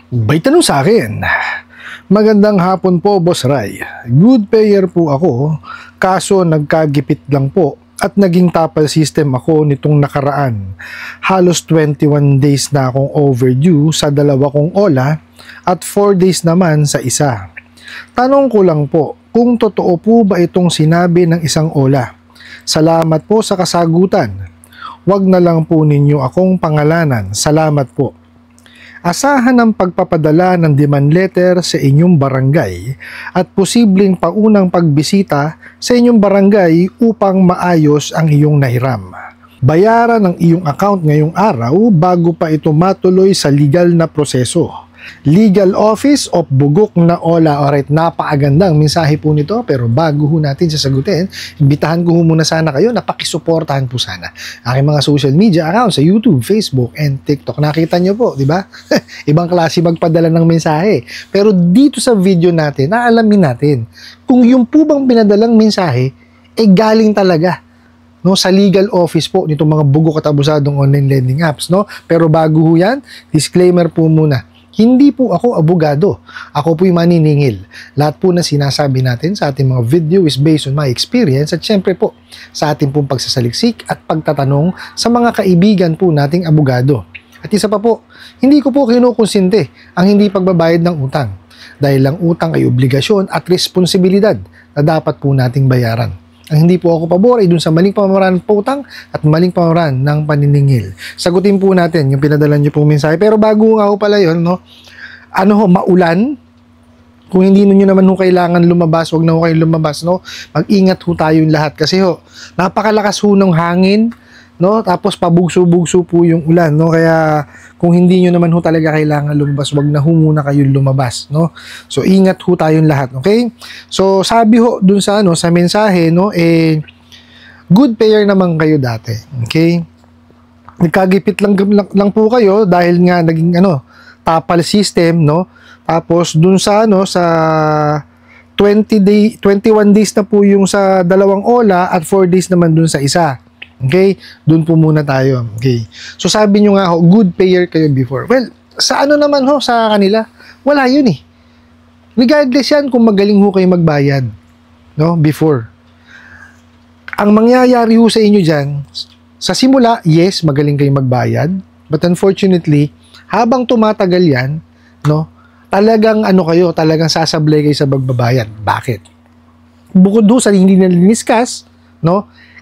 May tanong sa akin. Magandang hapon po, Boss Ray. Good payer po ako, kaso nagkagipit lang po at naging tapal system ako nitong nakaraan. Halos 21 days na akong overdue sa dalawa kong OLA at 4 days naman sa isa. Tanong ko lang po, kung totoo po ba itong sinabi ng isang OLA? Salamat po sa kasagutan. Wag na lang po ninyo akong pangalanan. Salamat po. Asahan ang pagpapadala ng demand letter sa inyong barangay at posibleng paunang pagbisita sa inyong barangay upang maayos ang iyong nahiram. Bayaran ang iyong account ngayong araw bago pa ito matuloy sa legal na proseso. Legal Office of Bugok na OLA. Alright, napakagandang mensahe po nito, pero bago ho natin sasagutin, imbitahan ko muna sana kayo na pakisuportahan po sana aking mga social media accounts sa YouTube, Facebook, and TikTok. Nakita nyo po, di ba? Ibang klase magpadala ng mensahe. Pero dito sa video natin, naalamin natin kung yung po bang pinadalang mensahe, galing talaga sa legal office po nitong mga bugok at abusadong online lending apps. Pero bago ho yan, disclaimer po muna. Hindi po ako abogado. Ako po'y maniningil. Lahat po na sinasabi natin sa ating mga video is based on my experience at syempre po sa ating pong pagsasaliksik at pagtatanong sa mga kaibigan po nating abogado. At isa pa po, hindi ko po kinukonsinte ang hindi pagbabayad ng utang dahil ang utang ay obligasyon at responsibilidad na dapat po nating bayaran. Ang hindi po ako pabor ay dun sa maling pamamaraan ng pautang at maling pamamaraan ng paniningil. Sagutin po natin yung pinadala nyo pong mensahe. Pero bago nga ho pala yun, maulan. Kung hindi nyo naman kailangan lumabas, wag na ho kayo lumabas, mag-ingat ho tayong lahat. Kasi napakalakas ho ng hangin, tapos pabugso-bugso po yung ulan, Kaya kung hindi nyo naman ho talaga kailangan lumabas, wag na ho muna kayong lumabas, So ingat ho tayong lahat, okay? So sabi ho dun sa sa mensahe, good payer naman kayo dati, okay? Nagkagipit lang po kayo dahil nga naging tapal system, Tapos dun sa sa 21 days na po yung sa dalawang OLA at 4 days naman dun sa isa. Okay? Doon po muna tayo. Okay. So sabi nyo nga good payer kayo before. Well, sa naman sa kanila, wala yun eh. Regardless yan kung magaling ho kayo magbayad. Before. Ang mangyayari ho sa inyo dyan, sa simula, yes, magaling kayo magbayad. But unfortunately, habang tumatagal yan, talagang talagang sasablay kayo sa pagbabayad. Bakit? Bukod ho sa hindi na liniskas,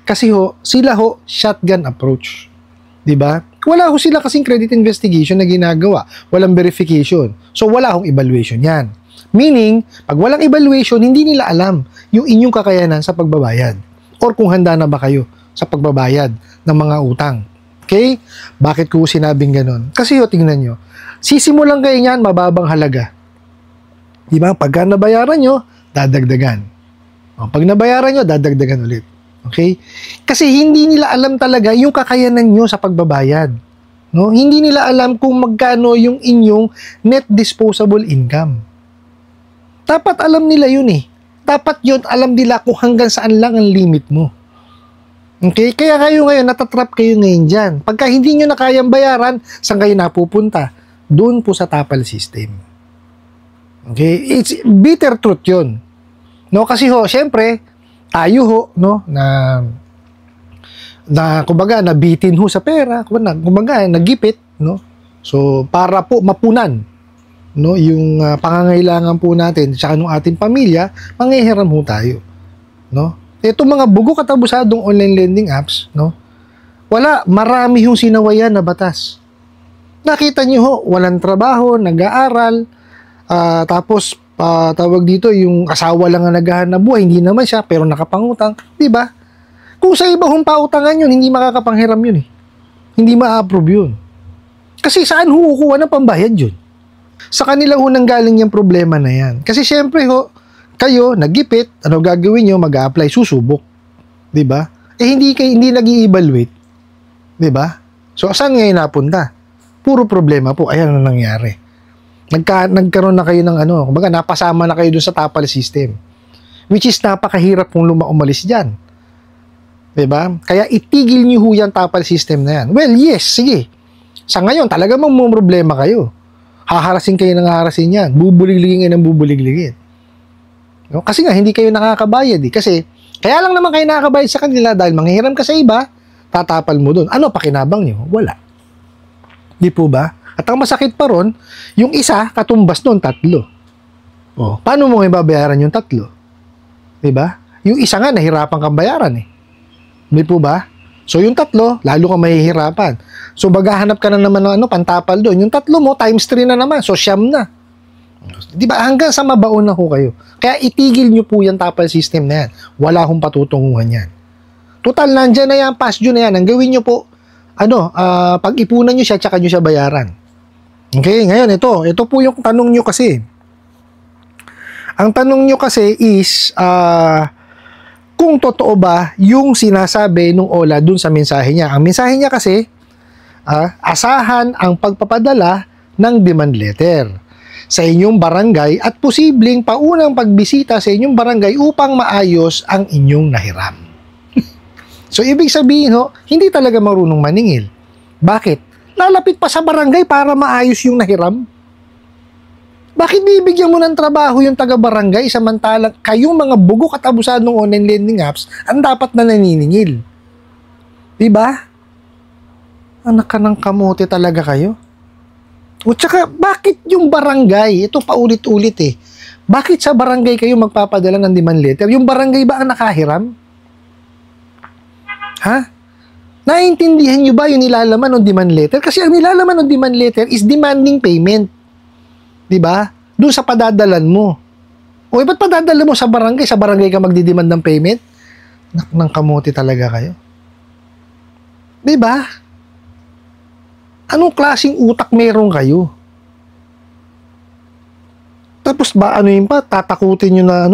kasi sila shotgun approach. 'Di ba? Wala sila kasing credit investigation na ginagawa. Walang verification. So wala evaluation 'yan. Meaning, pag walang evaluation, hindi nila alam yung inyong kakayanan sa pagbabayad or kung handa na ba kayo sa pagbabayad ng mga utang. Okay? Bakit ko sinabing ganun? Kasi tingnan nyo, sisimulan kayo niyan, mababang halaga. 'Di ba? Pagka nabayaran nyo, dadagdagan. Pag nabayaran nyo, dadagdagan ulit. Okay? Kasi hindi nila alam talaga yung kakayanan nyo sa pagbabayad. Hindi nila alam kung magkano yung inyong net disposable income. Dapat alam nila yun eh. Dapat yun, alam nila kung hanggang saan lang ang limit mo. Okay? Kaya kayo ngayon, natatrap kayo ngayon dyan. Pagka hindi nyo na kayang bayaran, saan kayo napupunta? Doon po sa tapal system. Okay? It's bitter truth yun. Kasi syempre, tayo na kumbaga nabitin sa pera, kumbaga nagipit, So para po mapunan yung pangangailangan po natin sa ating pamilya, manghihiram tayo, Itong mga bugok at abusadong online lending apps, marami yung sinawayan na batas. Nakita niyo walang trabaho, nag-aaral, tapos tawag dito, yung asawa lang ang naghahanap buhay, hindi naman siya, pero nakapangutang, di ba? Kung sa iba pautangan yun, hindi makakapanghiram yun eh. Hindi ma-approve yun. Kasi saan kukuha ng pambayad yun? Sa kanila nanggaling yung problema na yan. Kasi syempre kayo, nagipit, ano gagawin nyo? Mag-a-apply, susubok. Di ba? Hindi nag-i-evaluate. Di ba? So, saan ngayon napunta? Puro problema po. Ayan ang nangyari. Nagkaroon na kayo ng kumbaga napasama na kayo dun sa tapal system. Which is napakahirap kung umalis dyan. 'Di ba? Kaya itigil niyo yan tapal system na yan. Well, yes, sige. Sa ngayon, talaga problema kayo. haharasin kayo ng haharasin yan. Bubuligligin kayo ng bubuligligin. No? Kasi nga, hindi kayo nakakabayad eh. Kasi, kaya lang naman kayo nakakabayad sa kanila dahil manghihiram ka sa iba, tatapal mo doon. Ano pakinabang nyo? Wala. Di po ba? At ang masakit pa ron, yung isa, katumbas doon, 3. O, paano mo ibabayaran yung 3? Di ba? Yung isa nga, nahirapan kang bayaran eh. Di po ba? So, yung 3, lalo kang mahihirapan. So, maghahanap ka na naman ng pantapal doon. Yung 3 mo, times 3 na naman. So, siyam na. Di ba? Hanggang sa mabaon na ho kayo. Kaya itigil nyo po yung tapal system na yan. Wala hong patutunguhan yan. Total, nandyan na yan, past due na yan. Ang gawin nyo po, pag-ipunan nyo siya, tsaka nyo siya bayaran. Okay, ngayon, ito po yung tanong nyo kasi. Ang tanong nyo kasi is, kung totoo ba yung sinasabi nung Ola dun sa mensahe niya. Ang mensahe niya kasi, asahan ang pagpapadala ng demand letter sa inyong barangay at posibleng paunang pagbisita sa inyong barangay upang maayos ang inyong nahiram. So, ibig sabihin, hindi talaga marunong maningil. Bakit? Lalapit pa sa barangay para maayos yung nahiram. Bakit bibigyan mo ng trabaho yung taga-barangay samantalang kayong mga bugok at abusadong online lending apps ang dapat na naniningil? Diba? Anak ka ng kamote talaga kayo. O tsaka, bakit yung barangay? Ito paulit-ulit eh. Bakit sa barangay kayo magpapadala ng demand letter? Yung barangay ba ang nakahiram? Ha? Naiintindihan nyo ba yung nilalaman ng demand letter? Kasi ang nilalaman ng demand letter is demanding payment. Diba? Doon sa padadalan mo. O ba't padadala mo sa barangay? Sa barangay ka magdidemand ng payment? Nang kamote talaga kayo. Diba? Anong klaseng utak meron kayo? Tapos ba yun pa? Tatakutin nyo na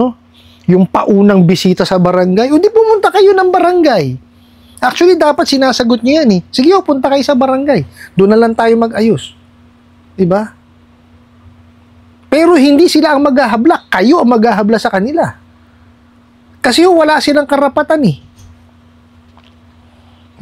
yung paunang bisita sa barangay? O di pumunta kayo ng barangay. Actually, dapat sinasagot nyo yan eh. Sige, punta kayo sa barangay. Doon na lang tayo mag-ayos. Diba? Pero hindi sila ang maghahabla. Kayo ang maghahabla sa kanila. Kasi wala silang karapatan eh.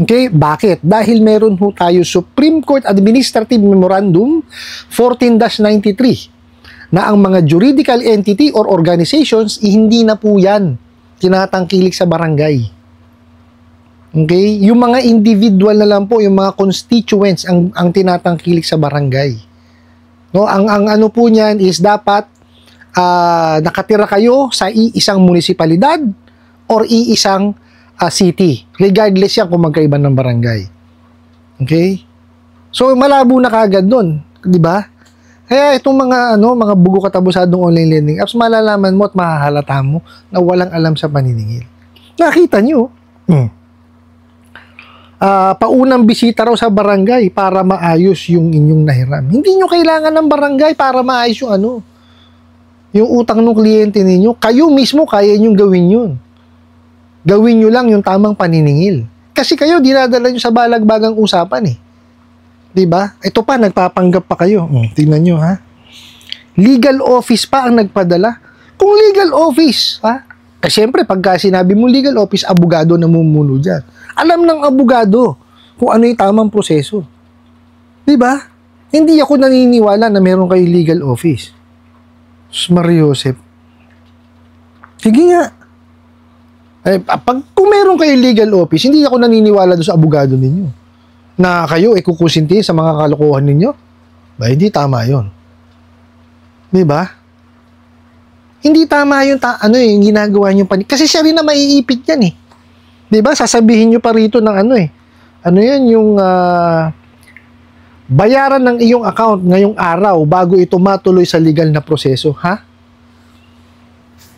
Okay? Bakit? Dahil meron ho tayo Supreme Court Administrative Memorandum 14-93 na ang mga juridical entity or organizations, hindi na po yan tinatangkilik sa barangay. Okay? Yung mga individual na lang po, yung mga constituents ang tinatangkilik sa barangay. No, ang ano po niyan is dapat nakatira kayo sa iisang munisipalidad or iisang city. Regardless yan kung magkaiba ng barangay. Okay? So malabo na kagad doon, 'di ba? Kaya itong mga bugo katabusadong online lending apps, malalaman mo at mahahalata mo na walang alam sa paniningil. Nakita niyo? Paunang bisita raw sa barangay para maayos yung inyong nahiram. Hindi nyo kailangan ng barangay para maayos yung utang ng kliyente ninyo. Kayo mismo kaya nyo gawin yun. Gawin nyo lang yung tamang paniningil. Kasi kayo, dinadala nyo sa balagbagang usapan eh. Diba? Ito pa, nagpapanggap pa kayo. Tingnan nyo ha. Legal office pa ang nagpadala. Kung legal office, ha? Siyempre, pagka sinabi mo legal office, abogado na mumuno dyan. Alam ng abogado kung ano yung tamang proseso. Diba? Hindi ako naniniwala na meron kayo legal office. Mariosep. Sige nga. Kung meron kayo legal office, hindi ako naniniwala doon sa abogado ninyo. Na kayo kukusinti sa mga kalokohan ninyo. Ba, hindi tama yon. Diba? Hindi tama yung yung ginagawa nyo kasi siya rin na maiipit yan eh. 'Di ba? Sasabihin niyo pa rito ng yung bayaran ng iyong account ngayong araw bago ito matuloy sa legal na proseso, ha?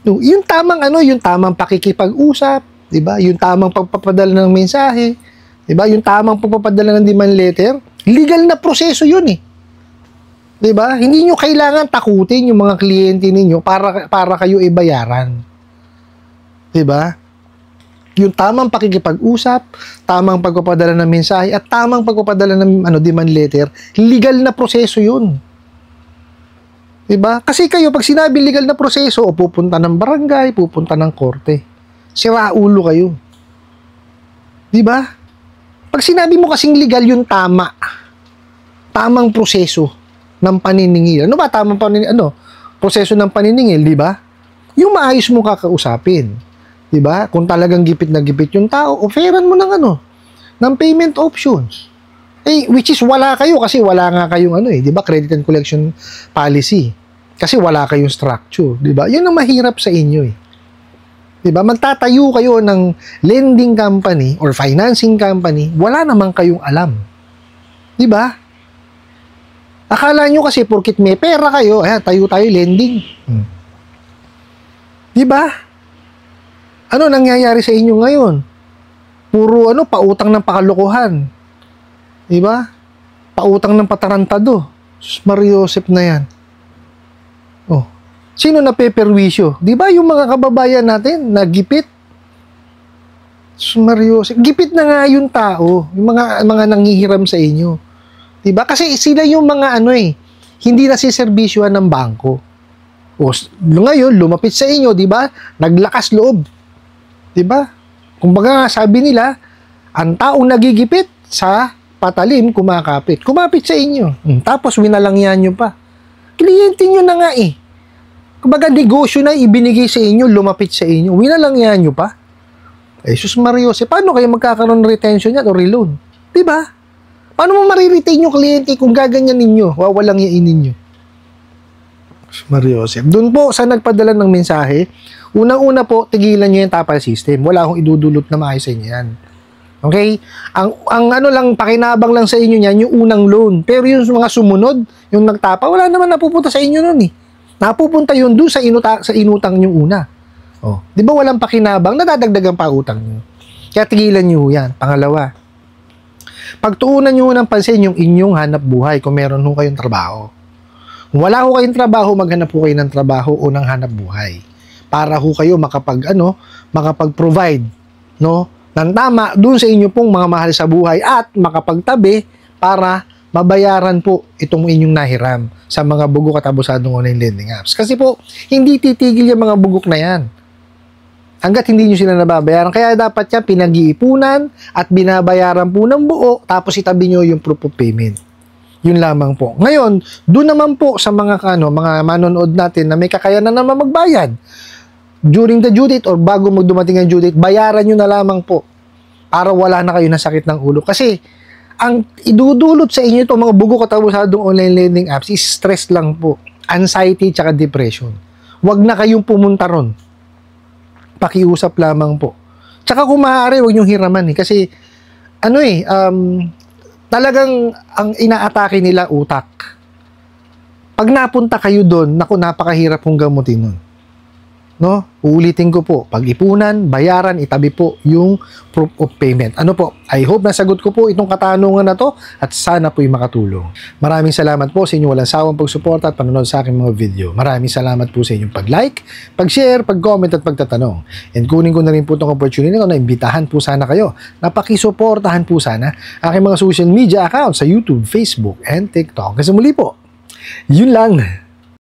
Yung tamang yung tamang pakikipag-usap, 'di ba? Yung tamang pagpapadala ng mensahe, 'di ba? Yung tamang pagpapadala ng demand letter, legal na proseso 'yun eh. 'Di ba? Hindi niyo kailangan takutin yung mga kliyente ninyo para kayo ibayaran. 'Di ba? Yung tamang pakikipag-usap, tamang pagpapadala ng mensahe, at tamang pagpapadala ng demand letter, legal na proseso yun. Diba? Kasi kayo, pag sinabi legal na proseso, pupunta ng barangay, pupunta ng korte. Sira ulo kayo. Diba? Pag sinabi mo kasing legal, yung tama. Tamang proseso. ng paniningil. Ano ba tamang proseso ng paniningil, di ba? Yung maayos mo kakausapin. Di ba? Kung talagang gipit na gipit yung tao, offeran mo ng payment options. Which is wala kayo kasi wala nga kayong di ba? Credit and collection policy. Kasi wala kayong structure, di ba? Yun ang mahirap sa inyo Di ba? Magtatayo kayo ng lending company or financing company, wala naman kayong alam. Di ba? Akala nyo kasi porkit may pera kayo, tayo lending. Di ba? Ano nangyayari sa inyo ngayon? Puro pautang ng pakalokohan. Di ba? Pautang ng patarantado. Mariosep na yan. Sino na peperwisyo? Di ba yung mga kababayan natin nagipit? Mariosep. Gipit na nga yung tao, yung mga nanghihiram sa inyo. Di ba? Kasi sila yung mga hindi nasiservisyohan ng bangko. Ngayon, lumapit sa inyo, di ba? Naglakas loob. Di ba? Kumbaga nga sabi nila, ang taong nagigipit sa patalim, kumakapit. Kumapit sa inyo. Tapos winalangyan nyo pa. Kliyente nyo na nga Kumbaga negosyo na ibinigay sa inyo, lumapit sa inyo. Winalangyan nyo pa. Sus Mariosep, paano kayo magkakaroon ng retention yan o reloan? Di ba? Paano mo mariretain yung kliyente kung gaganyan ninyo? Wawalang yain ninyo. Mariosep. Doon po sa nagpadala ng mensahe, unang-una po, tigilan nyo yung tapal system. Wala akong idudulot na maayos sa inyo yan. Okay? Ang lang, pakinabang lang sa inyo yan, yung unang loan. Pero yung mga sumunod, yung nagtapa, wala naman napupunta sa inyo nun Napupunta yun doon sa inutang nyo una. Di ba walang pakinabang? Nadadagdagan pa utang nyo. Kaya tigilan nyo yan. Pangalawa, pagtuunan nyo ng pansin yung inyong hanap buhay kung meron kayong trabaho. Kung wala kayong trabaho, maghanap kayo ng trabaho o ng hanap buhay. Para kayo makapag-provide ng tama doon sa inyo pong mga mahal sa buhay at makapagtabi para mabayaran po itong inyong nahiram sa mga bugok at abusadong online lending apps. Kasi po, hindi titigil yung mga bugok na yan. Hanggat hindi nyo sila nababayaran. Kaya dapat yan pinag-iipunan at binabayaran po ng buo, tapos itabi nyo yung proof of payment. Yun lamang po. Ngayon, doon naman po sa mga manonood natin na may kakayanan naman magbayad. During the due date or bago magdumating ang due date, bayaran nyo na lamang po para wala na kayo ng sakit ng ulo. Kasi, ang idudulot sa inyo itong mga bugok at abusadong online lending apps is stress lang po. Anxiety tsaka depression. Huwag na kayong pumunta ron. Pakiusap lamang po. Tsaka kung maaari, huwag niyong hiraman kasi talagang ang inaatake nila utak. Pag napunta kayo doon, napakahirap pong gamutin nun. Uulitin ko po, pag-ipunan, bayaran, itabi po yung proof of payment. I hope nasagot ko po itong katanungan na to at sana po'y makatulong. Maraming salamat po sa inyong walang sawang pagsuporta at panonood sa aking mga video. Maraming salamat po sa inyong pag-like, pag-share, pag-comment at pagtatanong. And kunin ko na rin po itong opportunity na imbitahan po sana kayo na pakisuportahan po sana aking mga social media accounts sa YouTube, Facebook, and TikTok. Kasi muli po, yun lang.